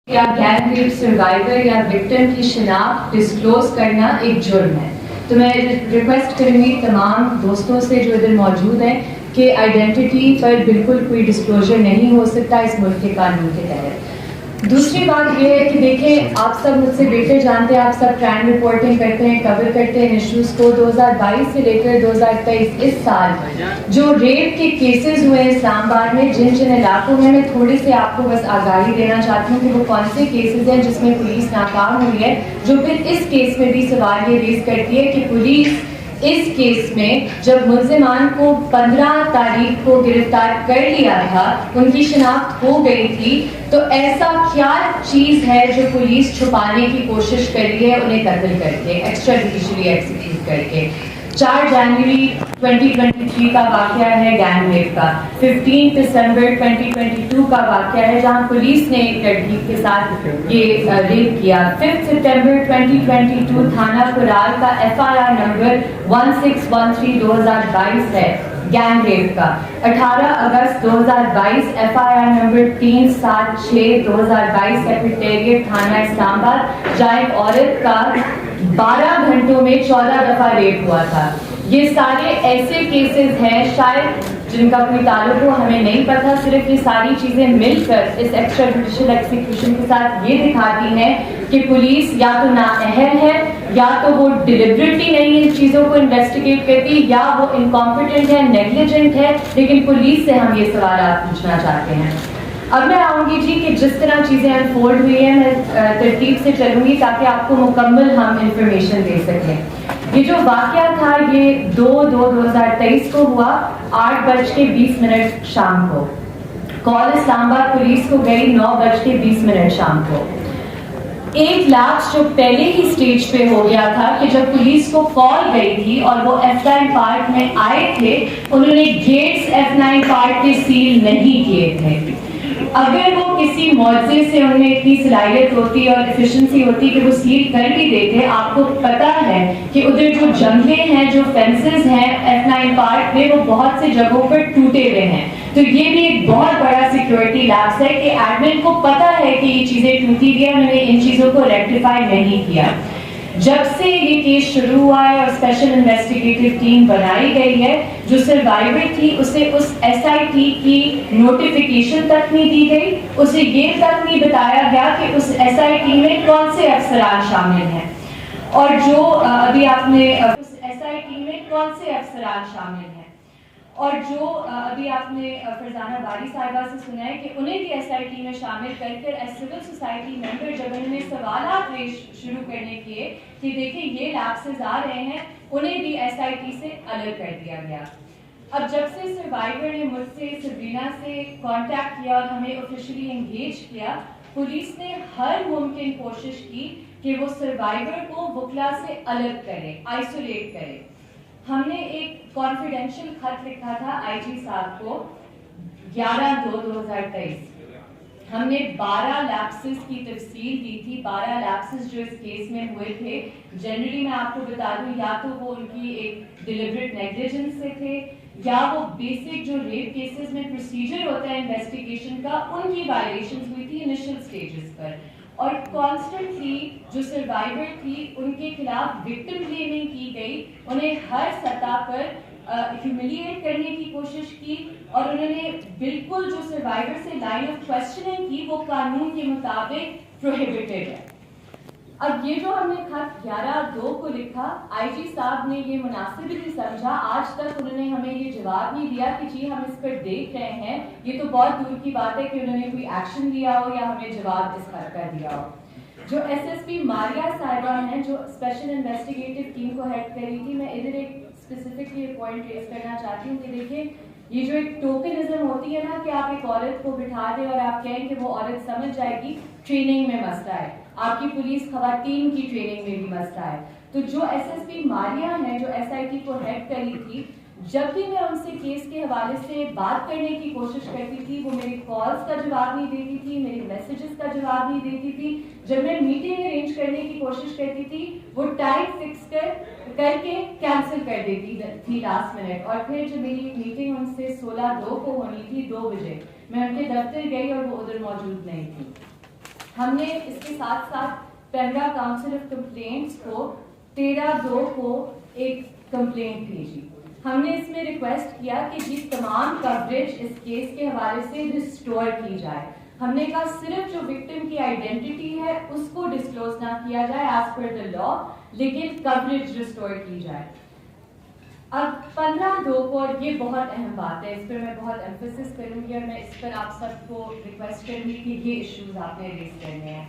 یا gang rape survivor یا victim کی شناخت ڈسکلوز کرنا ایک جرم ہے. تو میں ریکویسٹ کروں گی تمام دوستوں سے جو ادھر موجود ہیں کہ آئیڈینٹی پر بالکل کوئی ڈسکلوجر نہیں ہو سکتا اس ملک کے قانون کے تحت. دوسری بات یہ ہے کہ دیکھیں آپ سب مجھ سے بہتر جانتے ہیں, آپ سب کرائم رپورٹنگ کرتے ہیں, کور کرتے ہیں ایشوز کو. 2022 سے لے کر 2023 اس سال جو ریپ کے کیسز ہوئے ہیں اسلام آباد میں, جن علاقوں میں تھوڑی سی آپ کو بس آگاہی دینا چاہتی ہوں کہ وہ کون سے کیسز ہیں جس میں پولیس ناکام ہوئی ہے, جو پھر اس کیس میں بھی سوال یہ ریز کرتی ہے کہ پولیس اس کیس میں جب ملزمان کو 15 تاریخ کو گرفتار کر لیا تھا, ان کی شناخت ہو گئی تھی, تو ایسا کیا چیز ہے جو پولیس چھپانے کی کوشش کر رہی ہے انہیں قتل کر کے, ایکسٹرا جوڈیشلی ایکسیکیوٹ کر کے. 4 جنوری 2023 کا واقعہ ہے گینگ ریپ کا. 15 دسمبر 2022 کا واقعہ ہے جہاں پولیس نے ایک لڑکی کے ساتھ یہ ریپ کیا. 5 سپٹمبر 2022 تھانہ کرال کا FIR نمبر 1613 2022 ہے گینگ ریپ کا. 18 اگست 2022 FIR نمبر 376 2022 سیکرٹیریٹ تھانہ اسلام آباد, جہاں ایک عورت کا 12 گھنٹوں میں 14 دفعہ ریپ ہوا تھا. یہ سارے ایسے کیسز ہیں شاید جن کا کوئی تعلق ہو ہمیں نہیں پتا, صرف یہ ساری چیزیں مل کر اس ایکسٹرا جوڈیشل ایکسیکیوشن کے ساتھ یہ دکھاتی ہیں کہ پولیس یا تو نااہل ہے, یا تو وہ ڈیلیبریٹلی نہیں ان چیزوں کو انویسٹیگیٹ کرتی, یا وہ انکمپیٹنٹ ہے, نیگلیجنٹ ہے. لیکن پولیس سے ہم یہ سوالات پوچھنا چاہتے ہیں. اب میں آؤں گی جی کہ جس طرح چیزیں انفولڈ ہوئی ہیں میں ترتیب سے چلوں گی تاکہ آپ کو مکمل ہم انفارمیشن دے سکیں. یہ جو واقعہ تھا یہ 2/2/2023 کو ہوا 8:20 شام کو. کال اسلام آباد پولیس کو گئی 9:20 شام کو. ایک لاکھ جو پہلے ہی سٹیج پہ ہو گیا تھا کہ جب پولیس کو کال گئی تھی اور وہ F9 پارک میں آئے تھے, انہوں نے گیٹس F9 پارک کے سیل نہیں کیے تھے. اگر وہ کسی معجزے سے ان میں اتنی صلاحیت ہوتی اور ایفیشنسی ہوتی کہ وہ سیل کر بھی دیتے, آپ کو پتا ہے کہ ادھر جو جنگلیں ہیں, جو فینسز ہیں F9 پارک میں, وہ بہت سے جگہوں پر ٹوٹے ہوئے ہیں. تو یہ بھی ایک بہت بڑا سیکیورٹی لیپس ہے کہ ایڈمن کو پتا ہے کہ یہ چیزیں ٹوٹی ہوئی ہیں, انہوں نے ان چیزوں کو ریکٹیفائی نہیں کیا. جب سے یہ کیس شروع ہوا ہے اور اسپیشل انویسٹیگیٹو ٹیم بنائی گئی ہے, جو سروائیور تھی اسے اس SIT کی نوٹیفیکیشن تک نہیں دی گئی, اسے یہ تک نہیں بتایا گیا کہ اس SIT میں کون سے افسران شامل ہیں, اور جو ابھی آپ نے اس SIT میں کون سے افسران شامل ہیں, اور جو ابھی آپ نے فرزانہ باری صاحبہ سے سنا ہے کہ انہیں بھی SIT میں شامل کر کر سول سوسائٹی ممبر جب انہوں نے سوالات شروع کرنے کیے کہ دیکھیں یہ لیپسز آ رہے ہیں, انہیں بھی SIT سے الگ کر دیا گیا. اب جب سے سروائیور نے مجھ سے سبرینا سے کانٹیکٹ کیا اور ہمیں آفیشلی انگیج کیا, پولیس نے ہر ممکن کوشش کی کہ وہ سروائیور کو وکلا سے الگ کرے, آئسولیٹ کرے. ہم نے ایک کانفیڈینشیل خط لکھا تھا IG صاحب کو 11/2/2023. ہم نے 12 لیپسز کی تفصیل دی تھی, 12 لیپسز جو اس کیس میں ہوئے تھے. جنرلی میں آپ کو بتا دوں یا تو وہ ان کی ایک ڈیلیبریٹ نیگلیجنس سے تھے, یا وہ بیسک جو ریپ کیسز میں پروسیجر ہوتا ہے انویسٹیگیشن کا, ان کی وائلیشنز ہوئی تھی انیشل سٹیجز پر. اور کانسٹنٹلی جو سروائیور تھی ان کے خلاف وکٹم بلیمنگ کی گئی, انہیں ہر سطح پر ہیوملیٹ کرنے کی کوشش کی, اور انہوں نے بالکل جو سروائیور سے لائن آف کوسچننگ کی وہ قانون کے مطابق پروہیبٹڈ ہے. اب یہ جو ہم نے خط 11/2 کو لکھا, IG صاحب نے یہ مناسب نہیں سمجھا, آج تک انہوں نے ہمیں یہ جواب نہیں دیا کہ جی ہم اس پر دیکھ رہے ہیں. یہ تو بہت دور کی بات ہے کہ انہوں نے کوئی ایکشن لیا ہو یا ہمیں جواب اس خط کا دیا ہو. جو SSP ماریہ صاحبہ ہیں جو اسپیشل انویسٹیگیٹو ٹیم کو ہیڈ کر رہی تھی, میں ادھر ایک اسپیسیفکلی پوائنٹ ریز کرنا چاہتی ہوں کہ دیکھیں یہ جو ایک ٹوکنزم ہوتی ہے نا کہ آپ ایک عورت کو بٹھا دیں اور آپ کہیں کہ وہ عورت سمجھ جائے گی, ٹریننگ میں مسئلہ ہے, آپ کی پولیس خواتین کی ٹریننگ میں بھی مسئلہ ہے. تو جو SSP ماریہ ہیں جو SIT کو ہیڈ کر رہی تھی, جب بھی میں ان سے کیس کے حوالے سے بات کرنے کی کوشش کرتی تھی وہ میری کالز کا جواب نہیں دیتی تھی, میری میسیجز کا جواب نہیں دیتی تھی. جب میں میٹنگ ارینج کرنے کی کوشش کرتی تھی وہ ٹائم فکس کر کے کینسل کر دیتی تھی لاسٹ منٹ. اور پھر جب میری میٹنگ ان سے 16/2 کو ہونی تھی 2 بجے, میں ان کے دفتر گئی اور وہ ادھر موجود نہیں تھی. ہم نے اس کے ساتھ ساتھ پیمرا کاؤنسل آف کمپلینٹس کو 13/2 کو ایک کمپلینٹ بھیجی. ہم نے اس میں ریکویسٹ کیا کہ جی تمام کوریج اس کیس کے حوالے سے ریسٹور کی جائے. ہم نے کہا صرف جو وکٹم کی آئیڈینٹی ہے اس کو ڈسکلوز نہ کیا جائے ایز پر دا لا, لیکن کوریج ریسٹور کی جائے. اب 15/2 کو, اور یہ بہت اہم بات ہے, اس پر میں بہت ایمفیسس کروں گی اور میں اس پر آپ سب کو ریکویسٹ کروں گی کہ یہ ایشوز آپ نے ریز کرنے ہیں.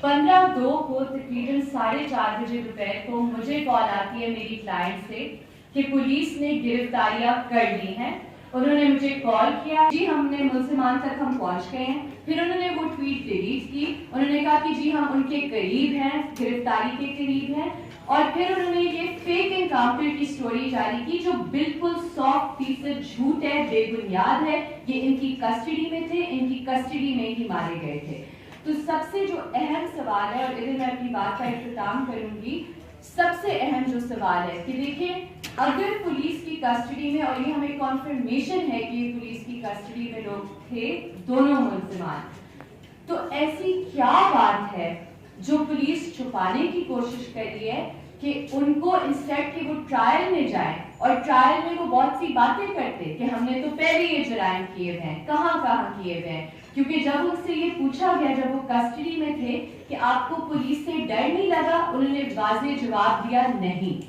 15/2 کو تقریباً 4:30 بجے دوپہر کو مجھے کال آتی ہے میری کلائنٹ سے کہ پولیس نے گرفتاریاں کر لی ہیں. انہوں نے مجھے کال کیا, جی ہم نے ملزمان تک ہم پہنچ گئے ہیں. پھر انہوں نے وہ ٹویٹ ڈیلیٹ کی. انہوں نے کہا کہ جی ہم ان کے قریب ہیں, گرفتاری کے قریب ہیں. اور پھر انہوں نے یہ فیک انکاؤنٹر کی سٹوری جاری کی جو بالکل 100% جھوٹ ہے, بے بنیاد ہے. یہ ان کی کسٹڈی میں تھے, ان کی کسٹڈی میں ہی مارے گئے تھے. تو سب سے جو اہم سوال ہے, اور ادھر میں اپنی بات کا اختتام کروں گی, سب سے اہم جو سوال ہے کہ دیکھیں اگر پولیس کی کسٹڈی میں, اور یہ ہمیں کنفرمیشن ہے کہ یہ پولیس کی کسٹڈی میں لوگ تھے دونوں ملزمان, تو ایسی کیا بات ہے جو پولیس چھپانے کی کوشش کر رہی ہے کہ ان کو انسٹیڈ کہ وہ ٹرائل میں جائیں اور ٹرائل میں وہ بہت سی باتیں کرتے کہ ہم نے تو پہلے یہ جرائم کیے ہوئے ہیں, کہاں کیے ہوئے ہیں. کیونکہ جب ان سے یہ پوچھا گیا جب وہ کسٹڈی میں تھے کہ آپ کو پولیس سے ڈر نہیں لگا, انہوں نے واضح جواب دیا نہیں,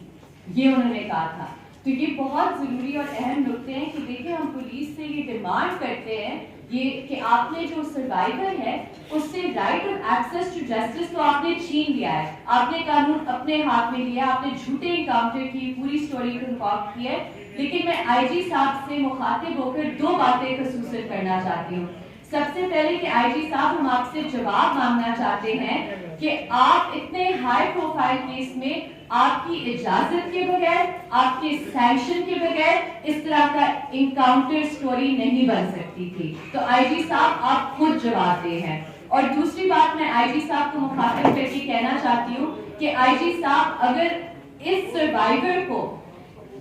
یہ انہوں نے کہا تھا. تو یہ بہت ضروری اور اہم نکتے ہیں کہ دیکھیں ہم پولیس سے یہ ڈیمانڈ کرتے ہیں یہ کہ آپ نے جو سروائیور ہے اس سے right of access to justice تو آپ نے چھین لیا ہے, آپ نے قانون اپنے ہاتھ میں لیا, آپ نے جھوٹے انکاؤنٹر کی پوری سٹوری کنکاکٹ کی ہے. لیکن میں آئی جی صاحب سے مخاطب ہو کر 2 باتیں خصوصاً کرنا چاہتی ہوں. سب سے پہلے کہ آئی جی صاحب ہم آپ سے جواب مانگنا چاہتے ہیں کہ آپ اتنے ہائی پروفائل کیس میں آپ کی اجازت کے بغیر, آپ کے سینکشن کے بغیر اس طرح کا انکاؤنٹر سٹوری نہیں بن سکتی تھی. تو آئی جی صاحب آپ خود جواب دے ہیں. اور دوسری بات میں آئی جی صاحب کو مخاطب کر کے کہنا چاہتی ہوں کہ آئی جی صاحب اگر اس سروائیور کو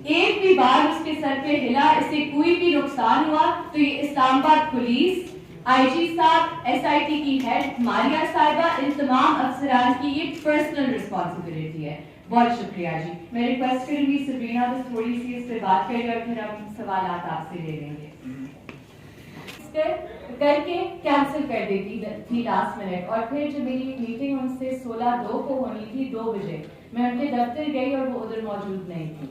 ایک بھی بار اس کے سر پہ ہلا, اس سے کوئی بھی نقصان ہوا, تو یہ اسلام آباد پولیس, آئی جی صاحب, ایس آئی ٹی کی ہیڈ ماریہ صاحبہ, ان تمام افسران کی یہ پرسنل رسپانسبلٹی ہے. بہت شکریہ جی. میں ریکویسٹ کروں گی سبرینا بس تھوڑی سی اس پہ بات کریں اور پھر ہم سوالات آپ سے لے لیں گے. کر کے کینسل کر دیتی تھی لاسٹ منٹ, اور پھر جو میری میٹنگ ان سے 16/2 کو ہونی تھی 2 بجے, میں ان کے دفتر گئی اور وہ ادھر موجود نہیں تھی.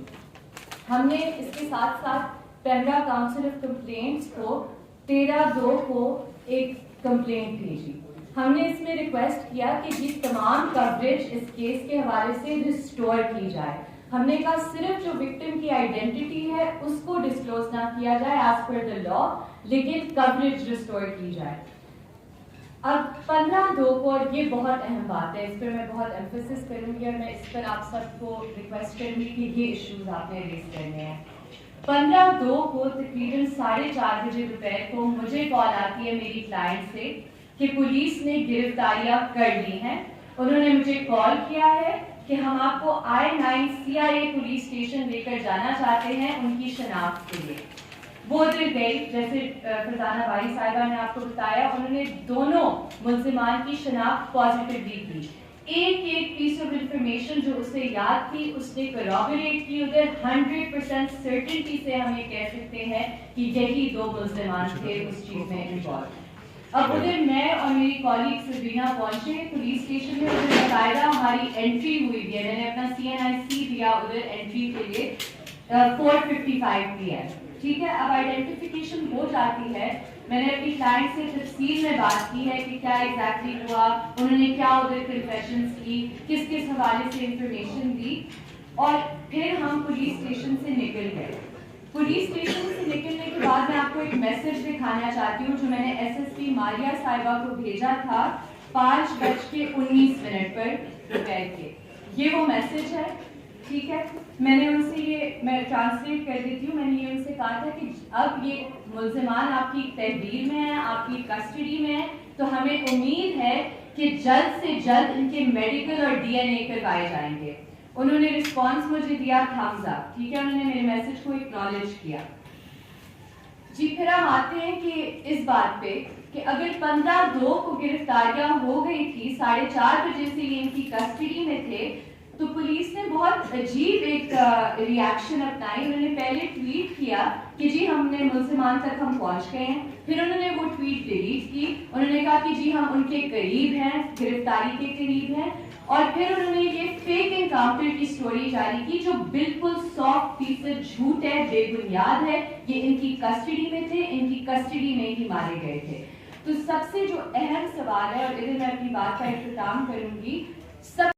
ہم نے اس کے ساتھ ساتھ پیمرا کاؤنسل آف کمپلینٹس کو 13/2 کو ایک کمپلینٹ بھیجی. ہم نے اس میں ریکویسٹ کیا کہ جی تمام کوریج اس کیس کے حوالے سے ریسٹور کی جائے. ہم نے کہا صرف جو وکٹم کی آئیڈینٹی ہے اس کو ڈسکلوز نہ کیا جائے ایز پر دا لا, لیکن کوریج ریسٹور کی جائے. اب 15/2 کو, اور یہ بہت اہم بات ہے, اس پر میں بہت ایمفیسس کروں گی اور میں اس پر آپ سب کو ریکویسٹ کروں گی کہ یہ ایشوز آپ نے ریز کرنے ہیں. 15/2 کو تقریباً 4:30 بجے دوپہر کو مجھے کال آتی ہے میری کلائنٹ سے کہ پولیس نے گرفتاریاں کر لی ہیں. انہوں نے مجھے کال کیا ہے کہ ہم آپ کو I-9 CIA پولیس اسٹیشن لے کر جانا چاہتے ہیں ان کی شناخت کے لیے. وہ ادھر گئی, جیسے فرزانہ باری صاحبہ نے آپ کو بتایا, انہوں نے دونوں ملزمان کی شناخت پازیٹیولی کی. ایک پیس آف انفارمیشن جو اسے یاد تھی اس نے کورابریٹ کی. ادھر 100% سرٹنٹی سے ہم یہ کہہ سکتے ہیں کہ یہی 2 ملزمان تھے اس چیز میں انوالو. اب ادھر میں اور میری کالیگ سبرینا پہنچے پولیس اسٹیشن میں. ادھر باقاعدہ ہماری انٹری ہوئی بھی ہے, میں نے اپنا CNIC دیا ادھر انٹری کے لیے 4:55 PM. ٹھیک ہے, اب آئیڈینٹیفیکیشن ہو جاتی ہے. میں نے اپنی کلائنٹ سے تفصیل میں بات کی ہے کہ کیا ایگزیکٹلی ہوا, انہوں نے کیا ادھر کنفیشنز کی, کس حوالے سے انفارمیشن دی, اور پھر ہم پولیس اسٹیشن سے نکل گئے. پولیس اسٹیشن سے نکلنے کے بعد میں آپ کو ایک میسج دکھانا چاہتی ہوں جو میں نے SSP ماریہ صاحبہ کو بھیجا تھا 5:19 پر دوپہر کے. یہ وہ میسج ہے. ٹھیک ہے, میں نے ان سے یہ میں ٹرانسلیٹ کر دیتی ہوں. میں نے یہ ان سے کہا تھا کہ اب یہ ملزمان آپ کی تحویل میں ہیں, آپ کی کسٹڈی میں ہیں, تو ہمیں امید ہے کہ جلد سے جلد ان کے میڈیکل اور DNA کروائے جائیں گے. انہوں نے رسپانس مجھے دیا تھمز اپ. ٹھیک ہے, انہوں نے میرے میسج کو اکنالج کیا. جی پھر ہم آتے ہیں کہ اس بات پہ کہ اگر 15/2 کو گرفتاریاں ہو گئی تھی، 4:30 بجے سے یہ ان کی کسٹڈی میں تھے، تو پولیس نے بہت عجیب ایک ریاکشن اپنائی. انہوں نے پہلے ٹویٹ کیا کہ جی ہم نے ملزمان تک ہم پہنچ گئے ہیں، پھر انہوں نے وہ ٹویٹ ڈیلیٹ کی. انہوں نے کہا کہ جی ہم ان کے قریب ہیں، گرفتاری کے قریب ہیں، اور پھر انہوں نے یہ فیک انکاؤنٹر کی سٹوری جاری کی جو بالکل 100% جھوٹ ہے، بے بنیاد ہے. یہ ان کی کسٹڈی میں تھے، ان کی کسٹڈی میں ہی مارے گئے تھے. تو سب سے جو اہم سوال ہے، اور ادھر میں اپنی بات کا اختتام کروں گی، سب